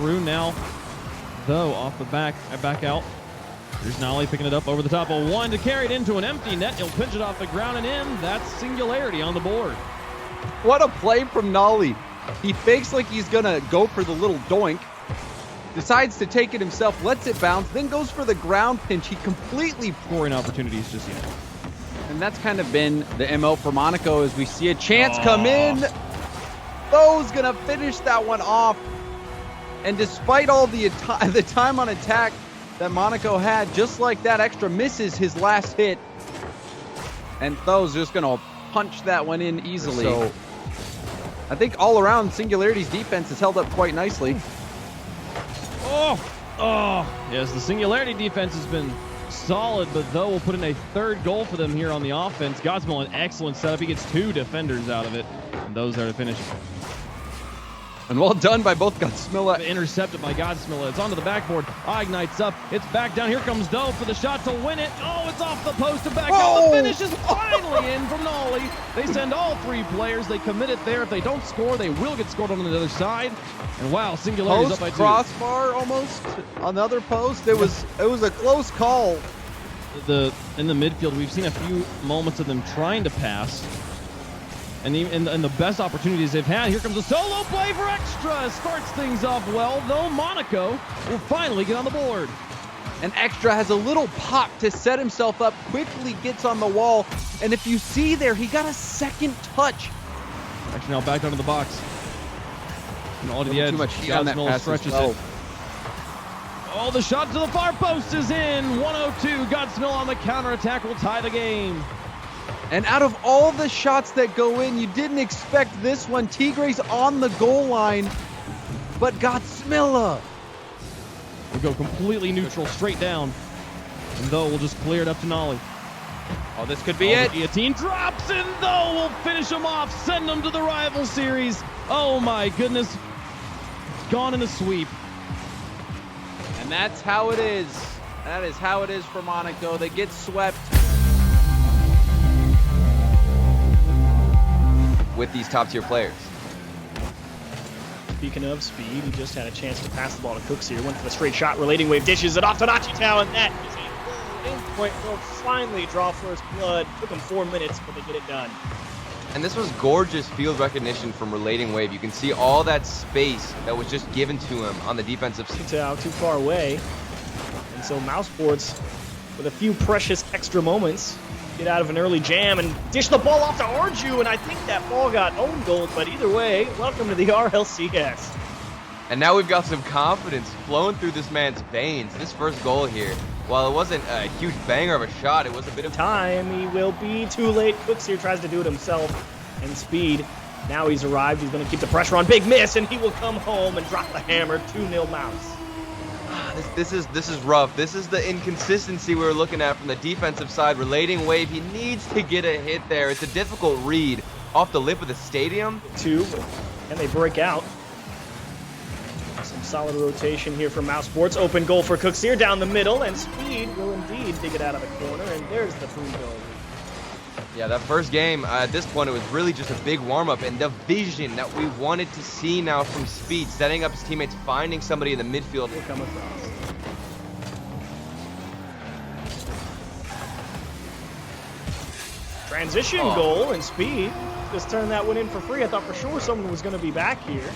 through now, though, off the back out. Here's Nolly picking it up over the top of one to carry it into an empty net. He'll pinch it off the ground and in. That's Singularity on the board. What a play from Nolly. He fakes like he's going to go for the little doink, decides to take it himself, lets it bounce, then goes for the ground pinch. He completely scoring opportunities just yet. And that's kind of been the MO for Monaco as we see a chance come in. Tho's going to finish that one off. And despite all the time on attack that Monaco had, just like that, Extra misses his last hit. And Tho's just going to punch that one in easily. So I think all around, Singularity's defense has held up quite nicely. Yes, the Singularity defense has been solid, but Tho will put in a third goal for them here on the offense. Godsmill, an excellent setup. He gets 2 defenders out of it, and those there to finish. And well done by both Godsmilla. Intercepted by Godsmilla. It's onto the backboard. Ignites up. It's back down. Here comes Tho for the shot to win it. Oh, it's off the post and back out. The finish is finally in from Nolly. They send all 3 players. They commit it there. If they don't score, they will get scored on the other side. And wow, Singularity's up by 2. Crossbar almost on the other post. It was a close call. In the midfield, we've seen a few moments of them trying to pass. And the best opportunities they've had. Here comes a solo play for Extra. Starts things off well, though Monaco will finally get on the board. And Extra has a little pop to set himself up, quickly gets on the wall. And if you see there, he got a second touch. Extra now back onto the box. And all to the edge. Too much heat on that pass stretches it. Oh, the shot to the far post is in. 102. Godsmill on the counterattack will tie the game. And out of all the shots that go in, you didn't expect this one. Tigre's on the goal line, but Godsmilla will go completely neutral, straight down. And Tho will just clear it up to Nolly. Oh, this could be it. The guillotine drops, and Tho will finish him off, send him to the rival series. Oh my goodness. Gone in the sweep. And that's how it is. That is how it is for Monaco. They get swept. With these top-tier players. Speaking of speed, he just had a chance to pass the ball to Cooks here. Went for the straight shot. Relating Wave dishes it off to Nachitao, and that is a goal. Endpoint will finally draw first blood. Took them 4 minutes, but they get it done. And this was gorgeous field recognition from Relating Wave. You can see all that space that was just given to him on the defensive side. Too far away. And so Mousesports, with a few precious extra moments, get out of an early jam and dish the ball off to Arju, and I think that ball got own goal, but either way, welcome to the RLCS. And now we've got some confidence flowing through this man's veins. This first goal here, while it wasn't a huge banger of a shot, it was a bit of time. He will be too late. Cooks here tries to do it himself, and speed. Now he's arrived. He's going to keep the pressure on. Big miss, and he will come home and drop the hammer. 2-0 Mouse. This is rough. This is the inconsistency we were looking at from the defensive side. Relating Wave, he needs to get a hit there. It's a difficult read off the lip of the stadium. 2, and they break out. Some solid rotation here from Mousesports. Open goal for Cooks here down the middle, and Speed will indeed dig it out of the corner, and there's the 3-goal. Yeah, that first game, at this point, it was really just a big warm-up, and the vision that we wanted to see now from Speed, setting up his teammates, finding somebody in the midfield. Will come across. Transition goal, and Speed just turned that one in for free. I thought for sure someone was going to be back here.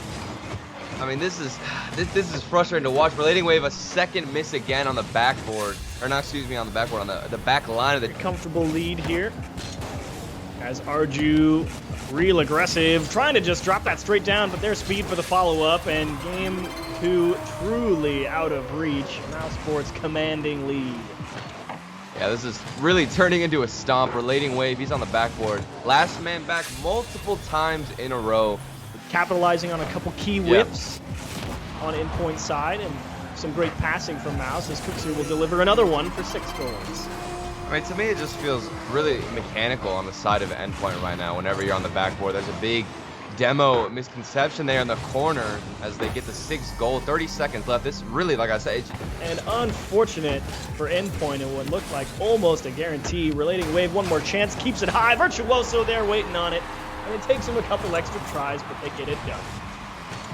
I mean, this is frustrating to watch. Relating Wave, a second miss again on the backboard, or not, excuse me, on the backboard, on the back line of the comfortable lead here. As Arju, real aggressive, trying to just drop that straight down, but there's Speed for the follow-up, and game 2 truly out of reach. Mousesports commanding lead. Yeah, this is really turning into a stomp. Relating Wave, he's on the backboard. Last man back multiple times in a row. Capitalizing on a couple key whips on Endpoint side, and some great passing from Mouse, as Cooks here will deliver another one for 6 goals. I mean, to me, it just feels really mechanical on the side of Endpoint right now. Whenever you're on the backboard, there's a big demo misconception there in the corner as they get the 6th goal. 30 seconds left. This really, like I said, and unfortunate for Endpoint in what looked like almost a guarantee. Relating Wave, one more chance, keeps it high. Virtuoso there waiting on it, and it takes him a couple extra tries, but they get it done.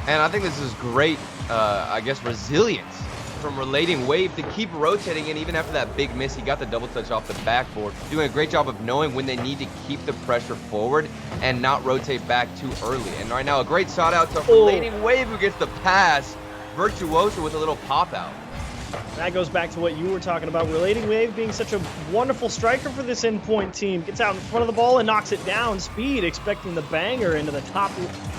And I think this is great, I guess, resilience from Relating Wave to keep rotating, and even after that big miss, he got the double touch off the backboard, doing a great job of knowing when they need to keep the pressure forward and not rotate back too early. And right now, a great shout out to Relating Wave, who gets the pass. Virtuoso with a little pop out. That goes back to what you were talking about. Relating Wave being such a wonderful striker for this Endpoint team. Gets out in front of the ball and knocks it down. Speed expecting the banger into the top.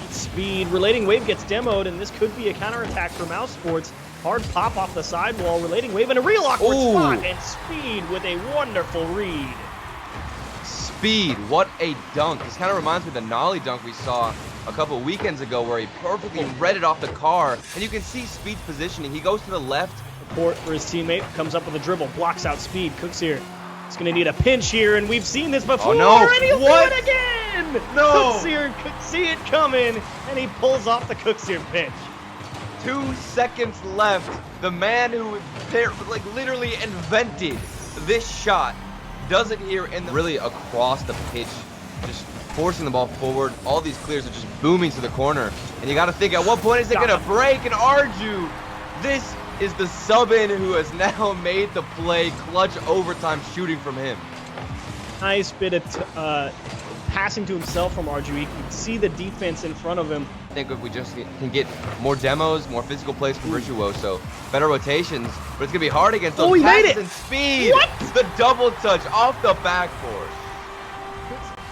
Speed. Relating Wave gets demoed, and this could be a counterattack for Mousesports. Hard pop off the sidewall. Relating Wave and a real awkward spot. And Speed with a wonderful read. Speed, what a dunk. This kind of reminds me of the Nolly dunk we saw a couple weekends ago where he perfectly read it off the car. And you can see Speed's positioning. He goes to the left. Court for his teammate, comes up with a dribble, blocks out Speed. Cooks here. He's going to need a pinch here, and we've seen this before, and he'll do it again! No! Cooks here could see it coming, and he pulls off the Cooks here pinch. 2 seconds left. The man who like literally invented this shot does it here in the really across the pitch, just forcing the ball forward. All these clears are just booming to the corner, and you got to think, at what point is it going to break? And Arju, this is the sub-in who has now made the play. Clutch overtime shooting from him. Nice bit of passing to himself from Arju. He can see the defense in front of him. I think if we just can get more demos, more physical plays from Virtuoso, better rotations, but it's going to be hard against those passes and Speed. What? The double touch off the backboard.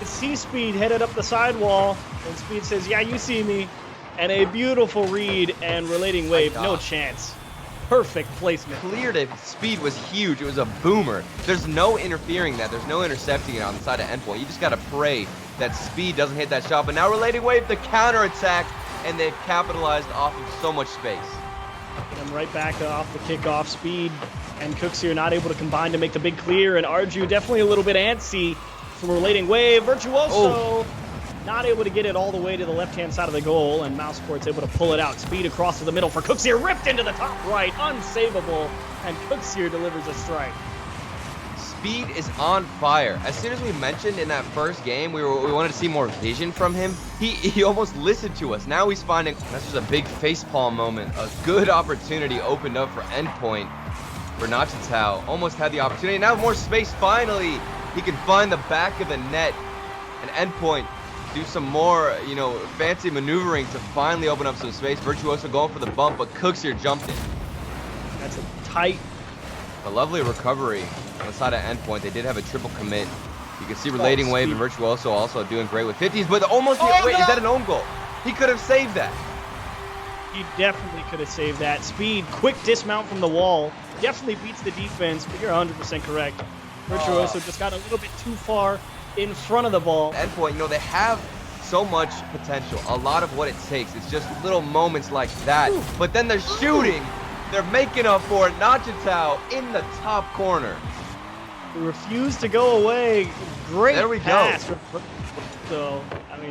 See Speed headed up the sidewall, and Speed says, yeah, you see me. And a beautiful read, and Relating Wave, no chance. Perfect placement. Cleared it. Speed was huge. It was a boomer. There's no interfering that. There's no intercepting it on the side of Endpoint. You just got to pray that Speed doesn't hit that shot. But now Relating Wave, the counterattack, and they've capitalized off of so much space. And right back off the kickoff. Speed and Cooks here not able to combine to make the big clear, and Arju definitely a little bit antsy from Relating Wave. Virtuoso not able to get it all the way to the left-hand side of the goal, and Mousesports able to pull it out. Speed across to the middle for Cooks here, ripped into the top right, unsavable, and Cooks here delivers a strike. Speed is on fire. As soon as we mentioned in that first game, we wanted to see more vision from him. He almost listened to us. Now he's finding, that's just a big facepalm moment. A good opportunity opened up for Endpoint. For Nachitao, almost had the opportunity. Now more space finally. He can find the back of the net, and Endpoint do some more, fancy maneuvering to finally open up some space. Virtuoso going for the bump, but Cooks here jumped in. That's a tight. A lovely recovery on the side of Endpoint. They did have a triple commit. You can see Relating Wave and Virtuoso also doing great with 50s, but almost, wait, is that an own goal? He could have saved that. He definitely could have saved that. Speed, quick dismount from the wall. Definitely beats the defense, but you're 100% correct. Virtuoso just got a little bit too far in front of the ball. Endpoint, they have so much potential. A lot of what it takes. It's just little moments like that. But then they're shooting. They're making up for it. Nachitao in the top corner. He refused to go away. Great pass. Go. So,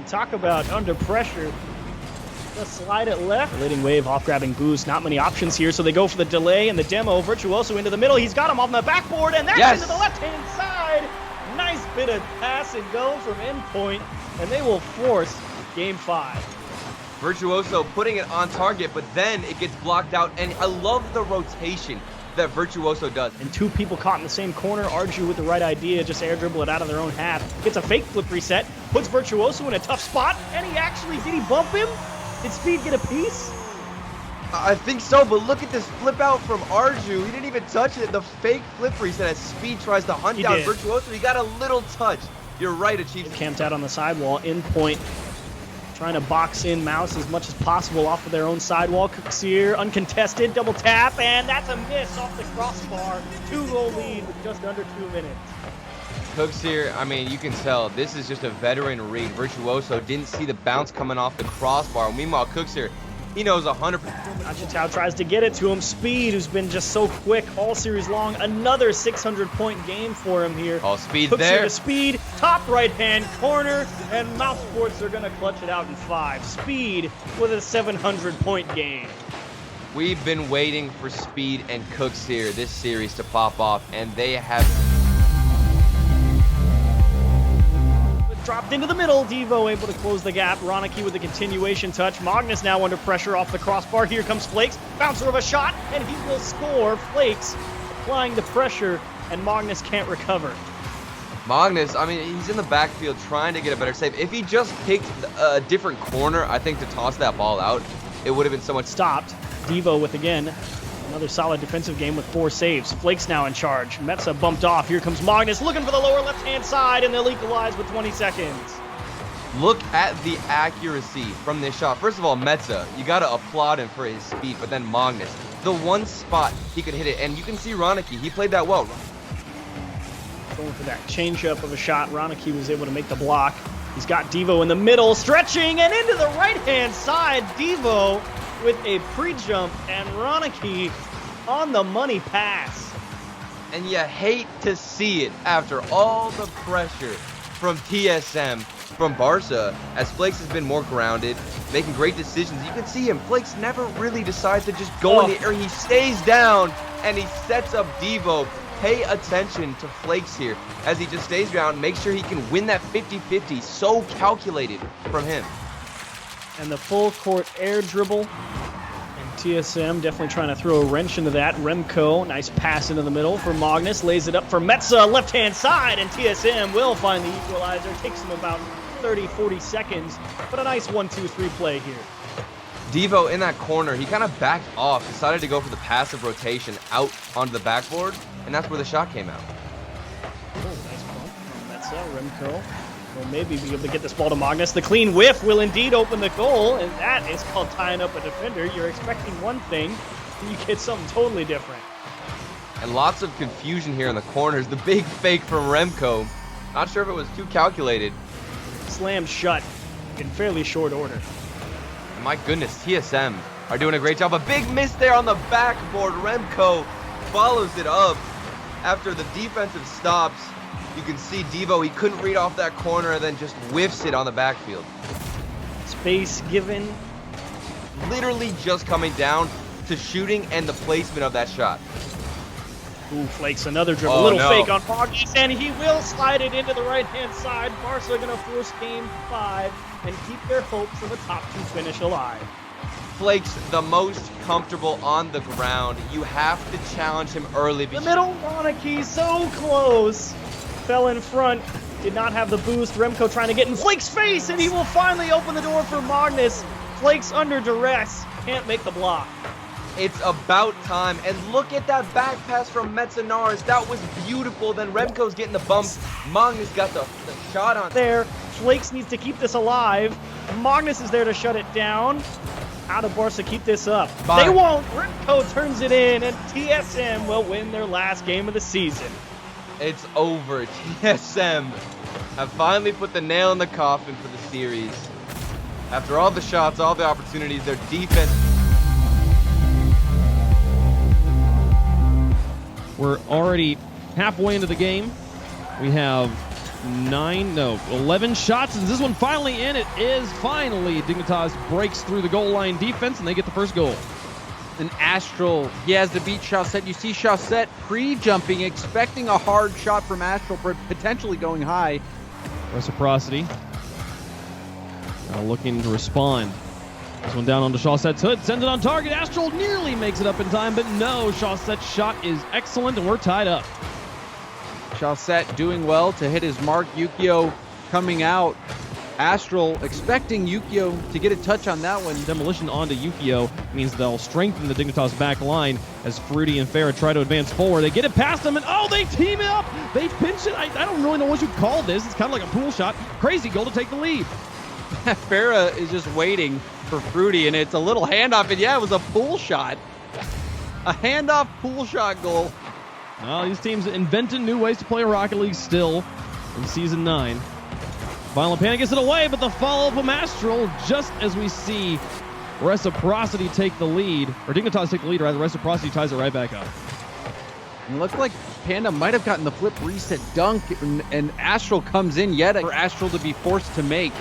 talk about under pressure. Just slide it left. Relating Wave off grabbing boost. Not many options here, so they go for the delay and the demo. Virtuoso into the middle. He's got him off the backboard, and that's into the left-hand side. Nice bit of pass and go from Endpoint, and they will force Game 5. Virtuoso putting it on target, but then it gets blocked out, and I love the rotation that Virtuoso does. And two people caught in the same corner. Arju with the right idea, just air dribble it out of their own half. Gets a fake flip reset, puts Virtuoso in a tough spot, and did he bump him? Did Speed get a piece? I think so, but look at this flip out from Arju. He didn't even touch it. The fake flip reset as Speed tries to hunt down Virtuoso. He got a little touch. You're right, Achieve. Camped out on the sidewall. Endpoint trying to box in Mouse as much as possible off of their own sidewall. Cooks here, uncontested, double tap, and that's a miss off the crossbar. 2-goal lead with just under 2 minutes. Cooks here, you can tell this is just a veteran read. Virtuoso didn't see the bounce coming off the crossbar. Meanwhile, Cooks here, he knows 100%. Nachitao tries to get it to him. Speed, who's been just so quick all series long. Another 600-point game for him here. Oh, Speed's Cooks there. Here to Speed, top right-hand corner, and Mousesports are going to clutch it out in 5. Speed with a 700-point game. We've been waiting for Speed and Cooks here this series to pop off, and they have. dropped into the middle. Devo able to close the gap. Ronicky with the continuation touch. Magnus now under pressure off the crossbar. Here comes Flakes. Bouncer of a shot, and he will score. Flakes applying the pressure, and Magnus can't recover. Magnus, I mean, he's in the backfield trying to get a better save. If he just picked a different corner, I think, to toss that ball out, it would have been so much. Stopped. Devo with, again, another solid defensive game with 4 saves. Flakes now in charge. Metza bumped off. Here comes Magnus looking for the lower left-hand side, and they'll equalize with 20 seconds. Look at the accuracy from this shot. First of all, Metza, you got to applaud him for his speed, but then Magnus, the one spot he could hit it, and you can see Ronicky, he played that well. Going for that changeup of a shot. Ronicky was able to make the block. He's got Devo in the middle, stretching, and into the right-hand side. Devo with a pre-jump, and Ronicky on the money pass. And you hate to see it after all the pressure from TSM, from Barca, as Flakes has been more grounded, making great decisions. You can see him. Flakes never really decides to just go in the air. He stays down, and he sets up Devo. Pay attention to Flakes here as he just stays down, make sure he can win that 50-50. So calculated from him. And the full court air dribble. And TSM definitely trying to throw a wrench into that. Remco, nice pass into the middle for Magnus. Lays it up for Metza, left-hand side. And TSM will find the equalizer. Takes him about 30-40 seconds. But a nice 1-2-3 play here. Devo in that corner, he kind of backed off, decided to go for the passive rotation out onto the backboard, and that's where the shot came out. Oh, nice bump from Metza. Remco will maybe be able to get this ball to Magnus. The clean whiff will indeed open the goal, and that is called tying up a defender. You're expecting one thing, and you get something totally different. And lots of confusion here in the corners. The big fake from Remco. Not sure if it was too calculated. Slammed shut in fairly short order. And my goodness, TSM are doing a great job. A big miss there on the backboard. Remco follows it up after the defensive stops. You can see Devo, he couldn't read off that corner and then just whiffs it on the backfield. Space given. Literally just coming down to shooting and the placement of that shot. Ooh, Flakes another dribble. Oh, Little no. fake on Magnus, and he will slide it into the right-hand side. Barca going to force game 5 and keep their hopes of a top 2 finish alive. Flakes the most comfortable on the ground. You have to challenge him early. The middle, Ronicky, so close. Fell in front, did not have the boost. Remco trying to get in Flakes' face, and he will finally open the door for Magnus. Flakes under duress, can't make the block. It's about time. And look at that back pass from Metzanaris. That was beautiful. Then Remco's getting the bump. Magnus got the shot on there. Flakes needs to keep this alive. Magnus is there to shut it down. How do Barca keep this up? They won't. Remco turns it in, and TSM will win their last game of the season. It's over. TSM have finally put the nail in the coffin for the series. After all the shots, all the opportunities, their defense. We're already halfway into the game. We have 11 shots. Is this one finally in? It is finally. Dignitas breaks through the goal line defense, and they get the first goal. And Astral, he has to beat Chaussette. You see Chaussette pre-jumping, expecting a hard shot from Astral, potentially going high. Reciprocity now looking to respond. This one down onto Chaussette's hood, sends it on target. Astral nearly makes it up in time, but no, Chaussette's shot is excellent, and we're tied up. Chaussette doing well to hit his mark. Yukio coming out. Astral expecting Yukio to get a touch on that one. Demolition onto Yukio means they'll strengthen the Dignitas back line as Fruity and Farah try to advance forward. They get it past them, and oh, they team up! They pinch it. I don't really know what you call this. It's kind of like a pool shot. Crazy goal to take the lead. Farah is just waiting for Fruity, and it's a little handoff, and yeah, it was a pool shot. A handoff pool shot goal. Well, these teams inventing new ways to play Rocket League still in Season 9. Violent Panic gets it away, but the follow-up from Astral, just as we see Reciprocity take the lead, or Dignitas take the lead, rather, Reciprocity ties it right back up. It looked like Panda might have gotten the flip reset dunk, and Astral comes in yet for Astral to be forced to make.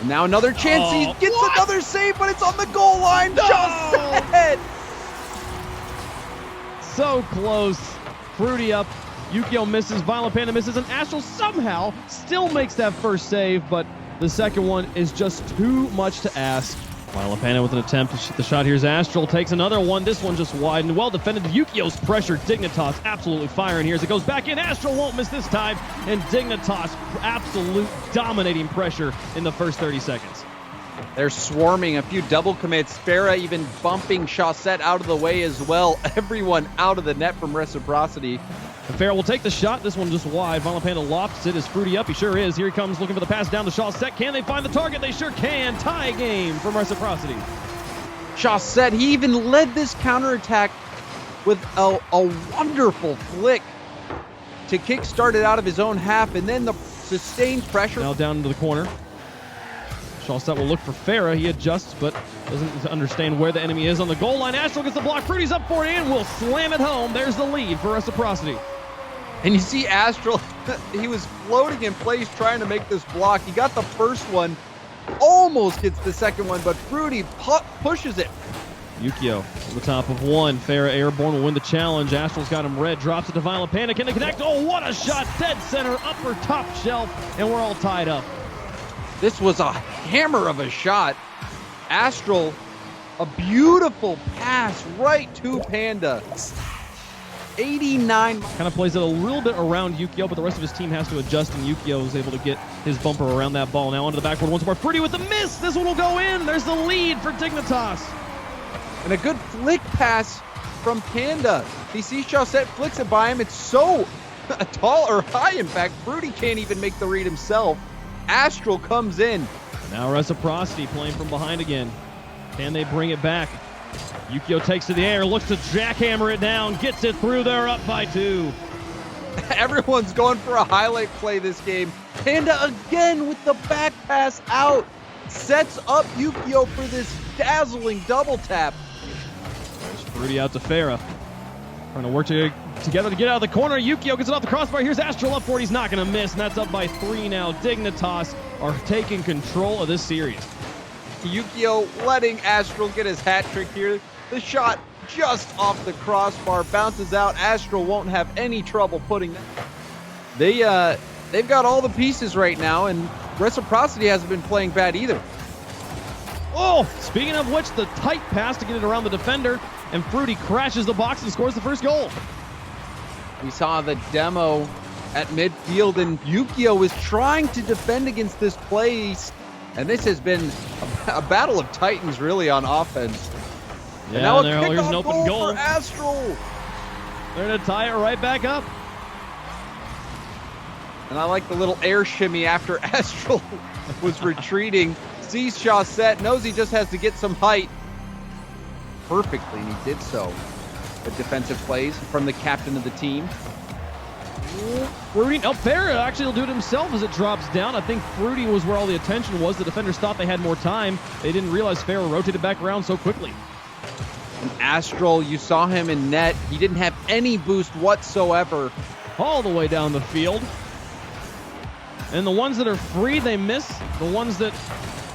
And now another chance, he gets another save, but it's on the goal line. No! Chaussette! So close. Fruity up Yukio misses, Violent Panda misses, and Astral somehow still makes that first save, but the second one is just too much to ask. Violent Panda with an attempt to shoot the shot. Here's Astral, takes another one. This one just wide and well defended. Yukio's pressure. Dignitas absolutely firing here as it goes back in. Astral won't miss this time, and Dignitas absolute dominating pressure in the first 30 seconds. They're swarming, a few double commits. Farah even bumping Chaussette out of the way as well. Everyone out of the net from Reciprocity. Farah will take the shot. This one just wide. Violent Panda lofts it. Is Fruity up? He sure is. Here he comes looking for the pass down to Chaussette. Can they find the target? They sure can. Tie game from Reciprocity. Chaussette, he even led this counterattack with a wonderful flick to kickstart it out of his own half, and then the sustained pressure. Now down into the corner. Chaussette will look for Farah. He adjusts, but doesn't understand where the enemy is on the goal line. Astral gets the block. Fruity's up for it and will slam it home. There's the lead for Reciprocity. And you see Astral, he was floating in place trying to make this block. He got the first one, almost gets the second one, but Fruity pushes it. Yukio to the top of one. Farah airborne will win the challenge. Astral's got him red. Drops it to Violent Panda. Can they connect? Oh, what a shot. Dead center, upper top shelf, and we're all tied up. This was a hammer of a shot. Astral, a beautiful pass right to Panda. 89. Kind of plays it a little bit around Yukio, but the rest of his team has to adjust, and Yukio is able to get his bumper around that ball. Now onto the backboard once more. Fruity with the miss. This one will go in. There's the lead for Dignitas. And a good flick pass from Panda. He sees Chaussette, flicks it by him. It's so tall or high, in fact. Fruity can't even make the read himself. Astral comes in. Now Reciprocity playing from behind again. Can they bring it back? Yukio takes to the air, looks to jackhammer it down, gets it through. They're up by 2. Everyone's going for a highlight play this game. Panda again with the back pass out. Sets up Yukio for this dazzling double tap. There's Fruity out to Farah. Trying to work together to get out of the corner. Yukio gets it off the crossbar. Here's Astral up for it. He's not going to miss, and that's up by 3 now. Dignitas are taking control of this series. Yukio letting Astral get his hat trick here. The shot just off the crossbar, bounces out. Astral won't have any trouble putting that. They've got all the pieces right now, and Reciprocity hasn't been playing bad either. Oh, speaking of which, the tight pass to get it around the defender, and Fruity crashes the box and scores the first goal. We saw the demo at midfield, and Yukio was trying to defend against this place, and this has been a battle of titans really on offense. Yeah, and now here's an open goal for Astral. They're going to tie it right back up. And I like the little air shimmy after Astral was retreating. Sees Chaussette, knows he just has to get some height. Perfectly, and he did so. The defensive plays from the captain of the team. Fruity, Farah actually will do it himself as it drops down. I think Fruity was where all the attention was. The defenders thought they had more time. They didn't realize Farah rotated back around so quickly. And Astral, you saw him in net. He didn't have any boost whatsoever. All the way down the field. And the ones that are free, they miss. The ones that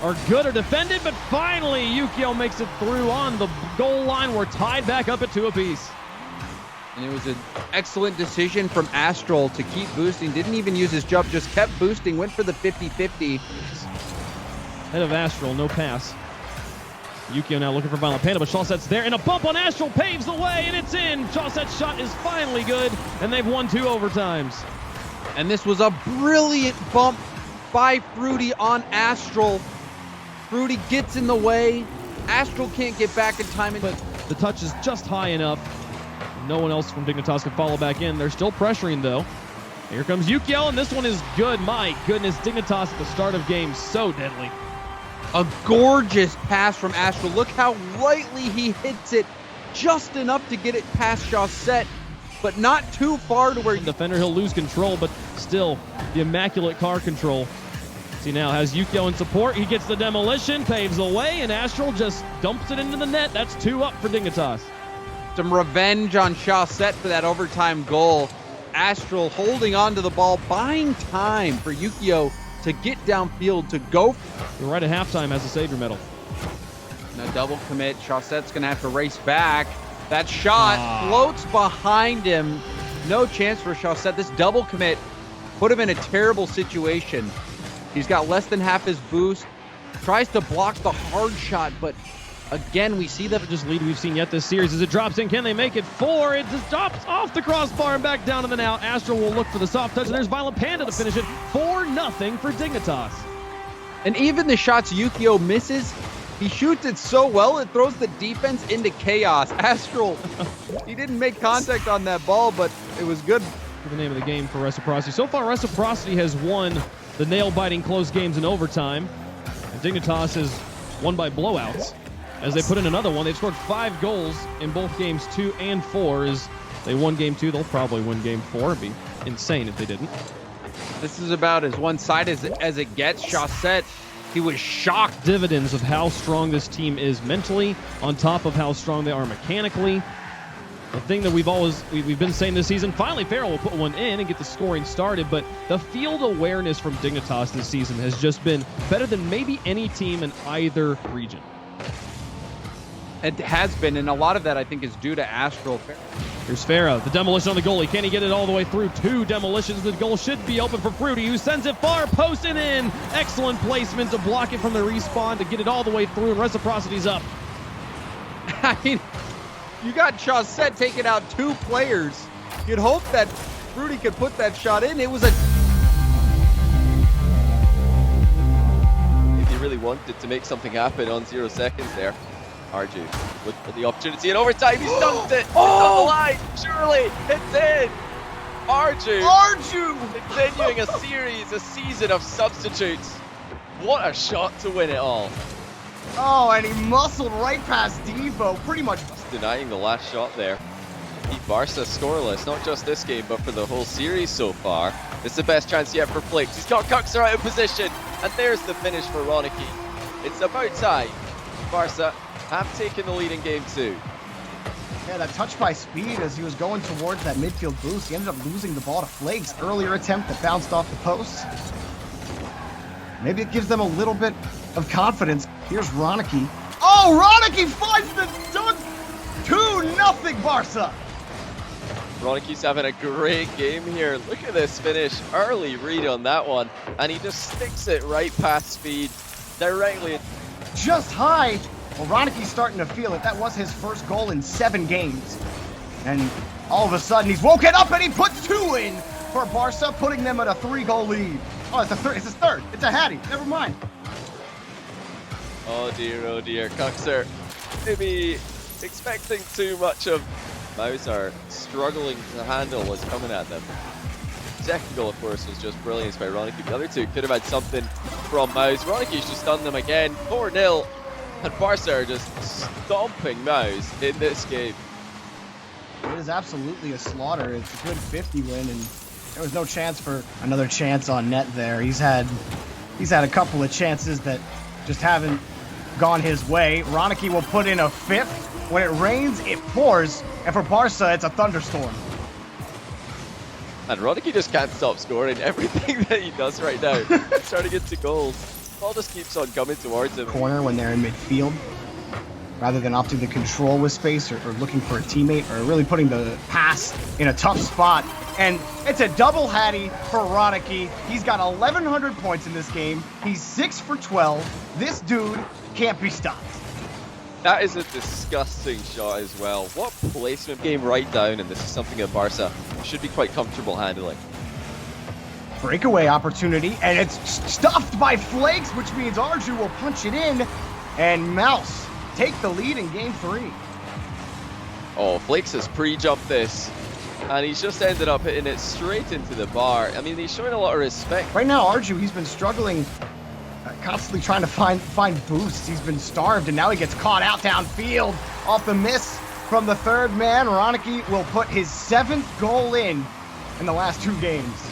are good are defended, but finally Yukio makes it through on the goal line. We're tied back up at 2 apiece. And it was an excellent decision from Astral to keep boosting. Didn't even use his jump, just kept boosting, went for the 50-50. Head of Astral, no pass. Yukio now looking for Violent Panda, but Chaussette's there, and a bump on Astral paves the way, and it's in. Chaussette's shot is finally good, and they've won 2 overtimes. And this was a brilliant bump by Fruity on Astral. Fruity gets in the way. Astral can't get back in time. But the touch is just high enough. No one else from Dignitas can follow back in. They're still pressuring, though. Here comes Yukio, and this one is good. My goodness, Dignitas at the start of game, so deadly. A gorgeous pass from Astral. Look how lightly he hits it. Just enough to get it past Chaussette, but not too far to where... Defender, he'll lose control, but still, the immaculate car control. See now, has Yukio in support. He gets the demolition, paves the way, and Astral just dumps it into the net. That's 2 up for Dignitas. Some revenge on Chaussette for that overtime goal. Astral holding on to the ball, buying time for Yukio to get downfield to go. You're right at halftime, has a Savior medal. And a double commit. Chaussette's going to have to race back. That shot floats behind him. no chance for Chaussette. This double commit put him in a terrible situation. He's got less than half his boost. Tries to block the hard shot, but again, we see the largest lead we've seen yet this series as it drops in. Can they make it 4? It just drops off the crossbar and back down to the now. Astro will look for the soft touch, and there's Violent Panda to finish it. 4-0 for Dignitas. And even the shots Yukio misses, he shoots it so well, it throws the defense into chaos. Astral, he didn't make contact on that ball, but it was good. The name of the game for Reciprocity. So far, Reciprocity has won the nail-biting close games in overtime. And Dignitas has won by blowouts. As they put in another one, they've scored 5 goals in both games 2 and 4. As they won game 2, they'll probably win game 4. It'd be insane if they didn't. This is about as one-sided as it gets. Chaussette, he was shocked. Dividends of how strong this team is mentally, on top of how strong they are mechanically. The thing that we've been saying this season, finally Farrell will put one in and get the scoring started, but the field awareness from Dignitas this season has just been better than maybe any team in either region. It has been, and a lot of that I think is due to Astral. Here's Farah, the demolition on the goalie. Can he get it all the way through? 2 demolitions. The goal should be open for Fruity, who sends it far, post and in. Excellent placement to block it from the respawn to get it all the way through, and Reciprocity's up. I mean, you got Chaussette taking out 2 players. You'd hope that Fruity could put that shot in. It was a... If he really wanted to make something happen on 0 seconds there. RG looked for the opportunity in overtime. He's dunked it. It's on the line. Surely it's in. Arju continuing a season of substitutes. What a shot to win it all. Oh, and he muscled right past Devo, pretty much Denying the last shot there. Keep Barca scoreless, not just this game, but for the whole series so far. It's the best chance yet for Flakes. He's got Cuxer out of position, and there's the finish for Ronicky. It's about time. Barca have taken the lead in game 2. Yeah, that touch by speed as he was going towards that midfield boost. He ended up losing the ball to Flakes. Earlier attempt that bounced off the post. Maybe it gives them a little bit of confidence. Here's Ronicky. Oh, Ronicky finds the dunk! 2-0 Barca! Ronicky's having a great game here. Look at this finish. Early read on that one. And he just sticks it right past speed. Directly. Just high. Well, Ronicky's starting to feel it. That was his first goal in 7 games. And all of a sudden, he's woken up and he puts 2 in for Barca, putting them at a 3-goal lead. Oh, it's his third. It's a Hattie. Never mind. Oh dear. Cuxer maybe expecting too much of Mouse are struggling to handle what's coming at them. Second goal, of course, was just brilliance by Ronicky. The other 2 could have had something from Mouse. Ronicky's just done them again. 4-0. And Barca are just stomping Mouse in this game. It is absolutely a slaughter. It's a good 50 win, and there was no chance for another chance on net there. He's had a couple of chances that just haven't gone his way. Ronicky will put in a 5th. When it rains, it pours, and for Barca, it's a thunderstorm. And Ronicky just can't stop scoring everything that he does right now. He's trying to get to goals. Ball just keeps on coming towards him. Corner when they're in midfield, rather than opting to control with space or looking for a teammate or really putting the pass in a tough spot. And it's a double Hattie for Ronicky. He's got 1,100 points in this game. He's 6 for 12. This dude can't be stopped. That is a disgusting shot as well. What placement? Game right down, and this is something that Barca should be quite comfortable handling. Breakaway opportunity, and it's stuffed by Flakes, which means Arju will punch it in, and Mouse take the lead in game 3. Oh, Flakes has pre-jumped this, and he's just ended up hitting it straight into the bar. I mean, he's showing a lot of respect. Right now, Arju, he's been struggling, constantly trying to find boosts. He's been starved, and now he gets caught out downfield off the miss from the 3rd man. Ronicky will put his 7th goal in the last 2 games.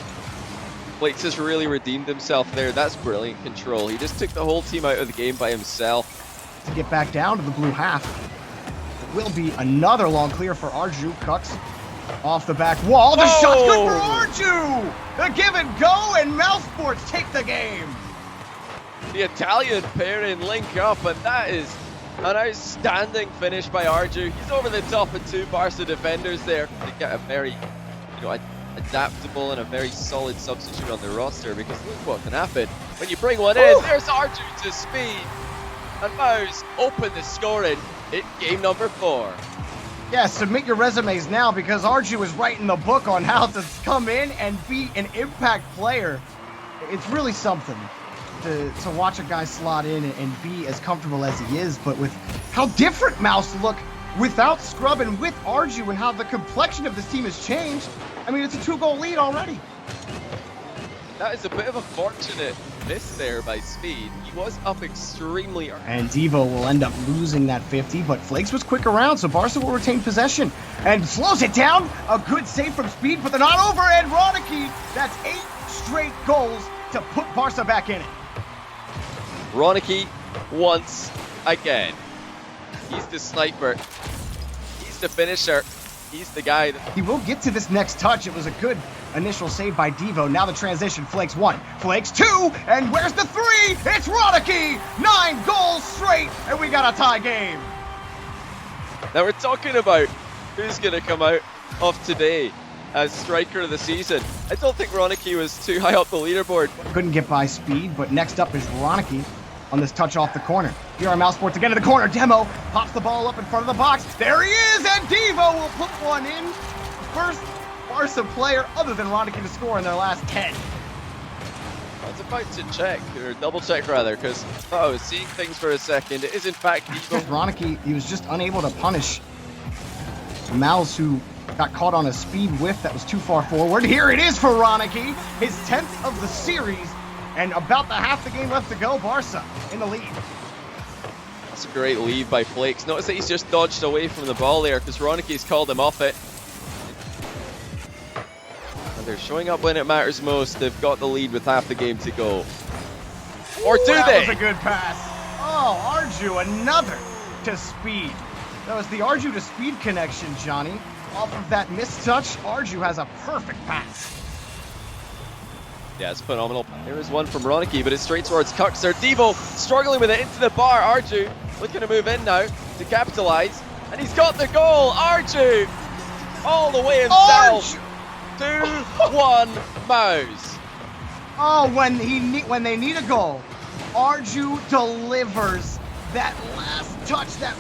Flakes has really redeemed himself there. That's brilliant control. He just took the whole team out of the game by himself. To get back down to the blue half. It will be another long clear for Arju. Cux off the back wall. The shot's good for Arju! The give and go, and Mousesports take the game. The Italian pairing link up, and that is an outstanding finish by Arju. He's over the top of 2 Barca defenders there to get a very adaptable and a very solid substitute on the roster, because look what can happen when you bring one in. There's Arju to speed, and Mouse open the scoring in game number 4. Yeah, submit your resumes now, because Arju is writing the book on how to come in and be an impact player. It's really something to watch a guy slot in and be as comfortable as he is, but with how different Mouse look without Scrub and with Arju, and how the complexion of this team has changed. I mean, it's a 2-goal lead already. That is a bit of a fortunate miss there by Speed. He was up extremely early. And Devo will end up losing that 50, but Flakes was quick around, so Barca will retain possession. And slows it down. A good save from Speed, but they're not over. And Ronicky, that's 8 straight goals to put Barca back in it. Ronicky once again. He's the sniper. He's the finisher. He's the guy that... He will get to this next touch. It was a good initial save by Devo. Now the transition. Flakes 1, Flakes 2, and where's the 3? It's Ronicky! 9 goals straight, and we got a tie game. Now we're talking about who's going to come out of today as striker of the season. I don't think Ronicky was too high up the leaderboard. Couldn't get by Speed, but next up is Ronicky on this touch off the corner. Here are Mousesports again to the corner. Demo pops the ball up in front of the box. There he is, and Devo will put one in. First Barca player other than Ronicky to score in their last 10. I was about to check, or double check rather, because I was seeing things for a second. It is in fact Devo. Ronicky, he was just unable to punish Mouse, who got caught on a speed whiff that was too far forward. Here it is for Ronicky, his 10th of the series, and about the half the game left to go. Barca in the lead. That's a great lead by Flakes. Notice that he's just dodged away from the ball there, because Ronicky's called him off it. And they're showing up when it matters most. They've got the lead with half the game to go. Or do that they? Was a good pass. Oh, Arju, another to Speed. That was the Arju to Speed connection, Johnny. Off of that missed touch, Arju has a perfect pass. Yeah, it's phenomenal. There is one from Ronicky, but it's straight towards Cuxer. Devo struggling with it into the bar. Arju looking to move in now to capitalize. And he's got the goal. Arju all the way himself. 2-1 Mouse. Oh, when they need a goal, Arju delivers that last touch. That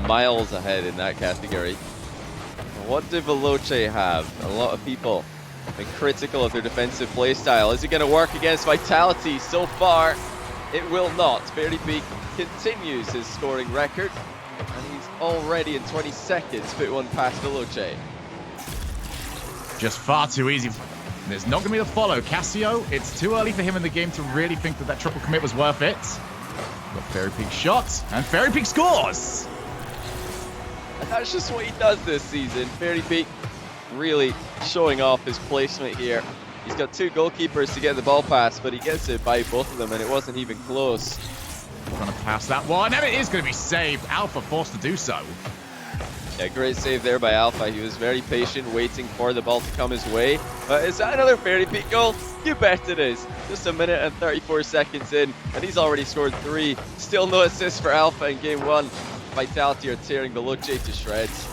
miles ahead in that category. What do Veloce have? A lot of people have been critical of their defensive play style. Is it going to work against Vitality? So far, it will not. Very Big continues his scoring record, and he's already in 20 seconds put one past Veloce. Just far too easy. There's not going to be the follow. Cassio, it's too early for him in the game to really think that triple commit was worth it. Got Fairy Pig shot, and Fairy Pig scores! And that's just what he does this season. Fairy Peak really showing off his placement here. He's got 2 goalkeepers to get the ball pass, but he gets it by both of them, and it wasn't even close. Trying to pass that one, and it is going to be saved. Alpha forced to do so. Yeah, great save there by Alpha. He was very patient, waiting for the ball to come his way. But is that another Fairy Peak goal? You bet it is. Just a minute and 34 seconds in, and he's already scored 3. Still no assist for Alpha in game 1. Vitality are tearing Veloce to shreds.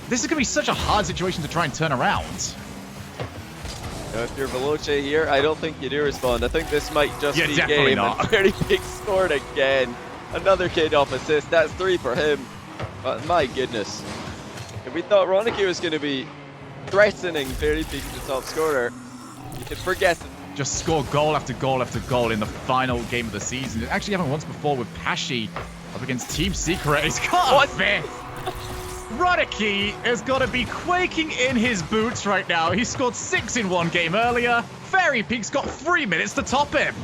This is going to be such a hard situation to try and turn around. Now, if you're Veloce here, I don't think you do respond. I think this might just be definitely game. not. And Fairy Pig scored again. Another kid-off assist. That's 3 for him. But my goodness. If we thought Ronicky was going to be threatening Fairy Pig the top scorer, you can forget it. Just score goal after goal after goal in the final game of the season. It actually happened once before with Pashi up against Team Secret. He's got a fifth. Ronicky has got to be quaking in his boots right now. He scored 6 in one game earlier. Fairy Pig's got 3 minutes to top him.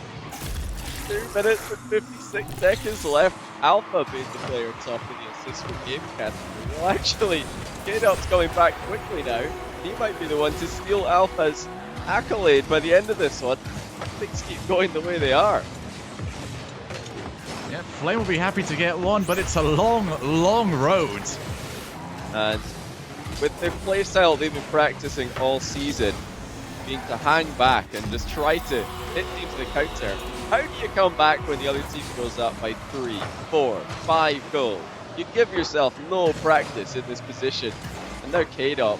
2 minutes and 56 seconds left. Alpha being the player top in the assist per game category. Well, actually, K-Dot's coming back quickly now. He might be the one to steal Alpha's accolade by the end of this one. Things keep going the way they are. Yeah, Flame will be happy to get one, but it's a long, long road. And with the playstyle they've been practicing all season, being to hang back and just try to hit teams to the counter, how do you come back when the other team goes up by 3, 4, 5 goals? You give yourself no practice in this position. And now K-Dop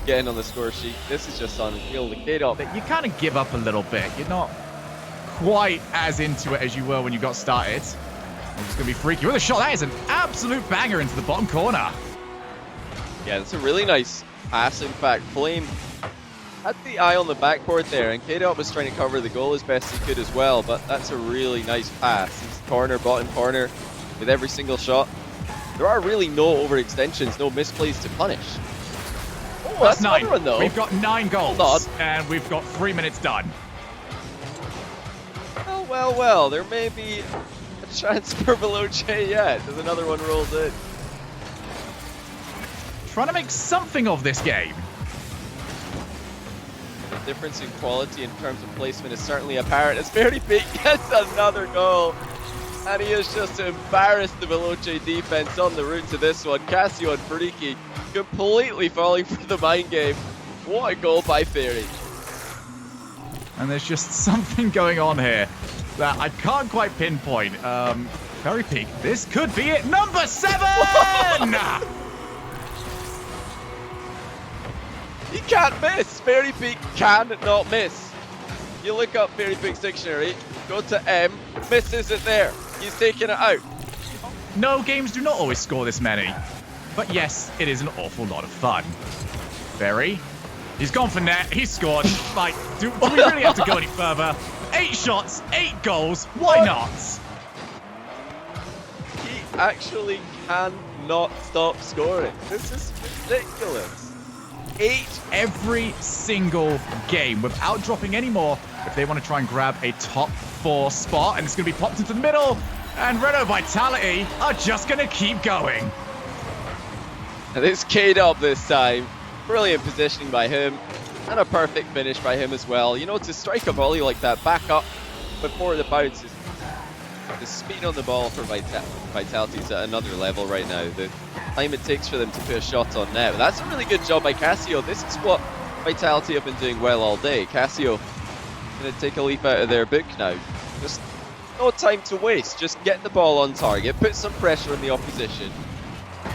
getting on the score sheet. This is just unreal. The K-Dop. You kind of give up a little bit. You're not quite as into it as you were when you got started. It's going to be freaky with a shot. That is an absolute banger into the bottom corner. Yeah, that's a really nice pass. In fact, Flame had the eye on the backboard there, and K-Dop was trying to cover the goal as best he could as well, but that's a really nice pass. He's corner, bottom corner with every single shot. There are really no overextensions, no misplays to punish. Oh, that's 9. another one, though. We've got 9 goals, Hold on. and we've got 3 minutes done. Well, well, well. There may be a chance for Veloce yet as another one rolls in. Trying to make something of this game. The difference in quality in terms of placement is certainly apparent as Very Peak gets another goal. And he has just embarrassed the Veloce defense on the route to this one. Casio and Freaky completely falling for the mind game. What a goal by Fairy. And there's just something going on here that I can't quite pinpoint. Very Peak, this could be it. Number 7! He can't miss. Fairy Peak cannot miss. You look up Fairy Peak's dictionary, go to M, misses it there. He's taking it out. No, games do not always score this many. But yes, it is an awful lot of fun. Very. He's gone for net. He's scored. Like, do we really have to go any further? 8 shots, 8 goals. Why not? He actually cannot stop scoring. This is ridiculous. 8 every single game without dropping any more if they want to try and grab a top 4 spot. And it's going to be popped into the middle. And Renault Vitality are just going to keep going. And it's K-Dop this time. Brilliant positioning by him. And a perfect finish by him as well. You know, to strike a volley like that, back up before the bounce is... The speed on the ball for Vitality is at another level right now. The time it takes for them to put a shot on net. But that's a really good job by Casio. This is what Vitality have been doing well all day. Casio going to take a leaf out of their book now. Just no time to waste. Just get the ball on target, put some pressure on the opposition.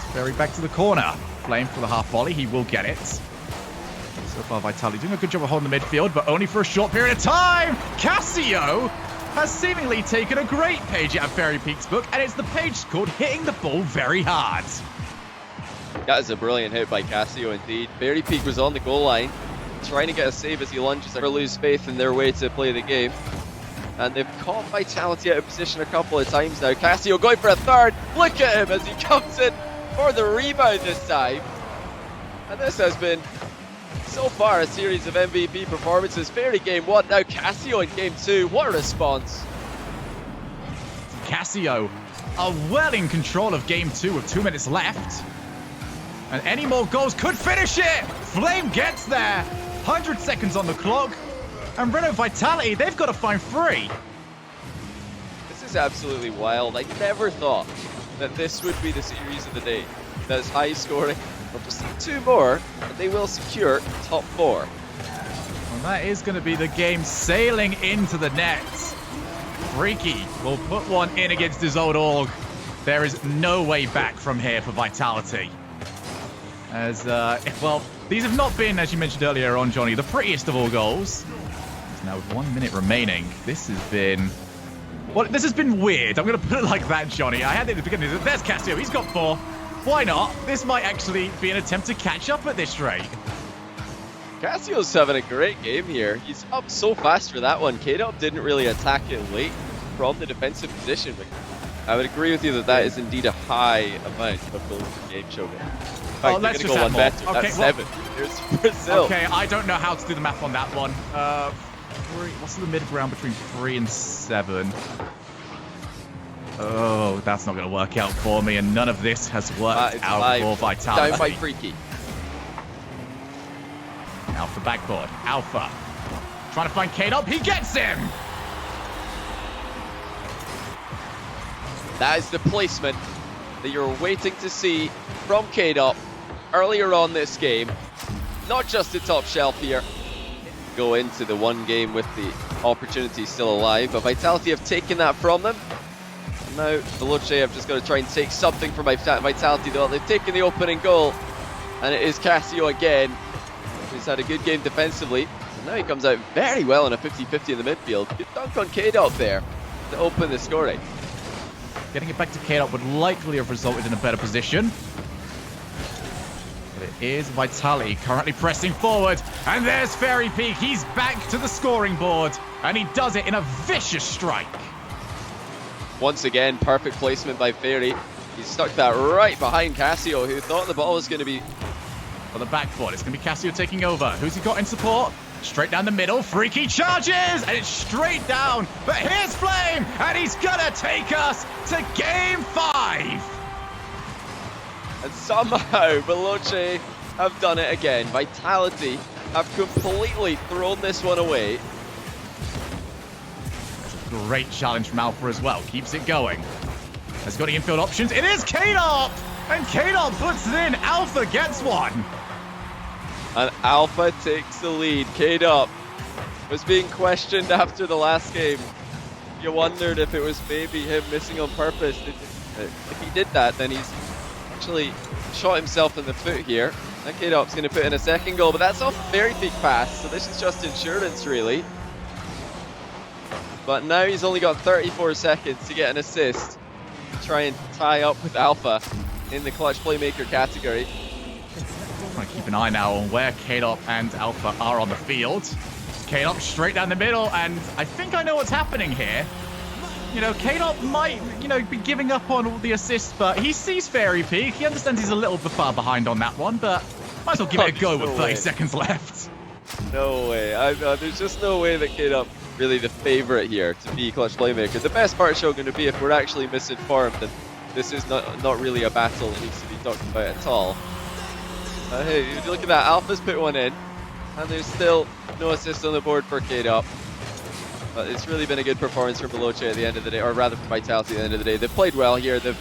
Very back to the corner. Flame for the half volley. He will get it. So far, Vitality doing a good job of holding the midfield, but only for a short period of time. Casio has seemingly taken a great page out of Fairy Peak's book, and it's the page called hitting the ball very hard. That is a brilliant hit by Casio indeed. Fairy Peak was on the goal line, trying to get a save as he lunges or lose faith in their way to play the game. And they've caught Vitality out of position a couple of times now. Casio going for a third. Look at him as he comes in for the rebound this time. And this has been, so far, a series of MVP performances. Fairy game 1, now Casio in game 2. What a response. Casio are well in control of game 2 with 2 minutes left. And any more goals could finish it. Flame gets there. 100 seconds on the clock. And Renault Vitality, they've got to find 3. This is absolutely wild. I never thought that this would be the series of the day. That's high scoring. But just 2 more, and they will secure top 4. Well, that is going to be the game sailing into the net. Freaky will put one in against his old org. There is no way back from here for Vitality. As, well, these have not been, as you mentioned earlier on, Johnny, the prettiest of all goals. Now with 1 minute remaining, this has been... Well, this has been weird. I'm going to put it like that, Johnny. I had it at the beginning. There's Casio. He's got 4. Why not? This might actually be an attempt to catch up at this rate. Casio's having a great game here. He's up so fast for that one. K-Dop didn't really attack it late from the defensive position. But I would agree with you that that is indeed a high amount of goals per game, Shogun. Oh, let's just add more. Better. Okay, That's well, 7. There's Brazil. Okay, I don't know how to do the math on that one. 3, what's the mid-ground between 3 and 7? Oh, that's not going to work out for me, and none of this has worked out for Vitality. Down by Freaky. Alpha backboard. Alpha. Trying to find K-Dop. He gets him! That is the placement that you're waiting to see from K-Dop earlier on this game. Not just the top shelf here. Go into the one game with the opportunity still alive, but Vitality have taken that from them. Now, Veloce have just got to try and take something from Vitality, though. They've taken the opening goal, and it is Casio again, who's had a good game defensively. And now he comes out very well on a 50-50 in the midfield. Good dunk on K-Dop there to open the scoring. Getting it back to K-Dop would likely have resulted in a better position. But it is Vitali currently pressing forward. And there's Fairy Peak. He's back to the scoring board. And he does it in a vicious strike. Once again, perfect placement by Fairy. He stuck that right behind Casio, who thought the ball was going to be... On the back foot, it's going to be Casio taking over. Who's he got in support? Straight down the middle. Freaky charges! And it's straight down. But here's Flame! And he's going to take us to Game 5! And somehow, Veloce have done it again. Vitality have completely thrown this one away. Great challenge from Alpha as well. Keeps it going. Has got the infield options. It is K-Dop! And K-Dop puts it in. Alpha gets one. And Alpha takes the lead. K-Dop was being questioned after the last game. You wondered if it was maybe him missing on purpose. If he did that, then he's actually shot himself in the foot here. And K-Dop's going to put in a second goal, but that's off a very big pass, so this is just insurance, really. But now he's only got 34 seconds to get an assist to try and tie up with Alpha in the clutch playmaker category. Trying to keep an eye now on where K-Dop and Alpha are on the field. K-Dop straight down the middle, and I think I know what's happening here. You know, K-Dop might, be giving up on all the assists, but he sees Fairy Peak. He understands he's a little bit far behind on that one, but might as well give it a go with 30 seconds left. No way. There's just no way that K-Dop really the favorite here to be clutch playmaker. The best part show going to be if we're actually misinformed, and this is not really a battle that needs to be talked about at all. Hey, if you look at that, Alpha's put one in, and there's still no assist on the board for K-Dop. But it's really been a good performance from Veloce at the end of the day, or rather from Vitality at the end of the day. They've played well here. They've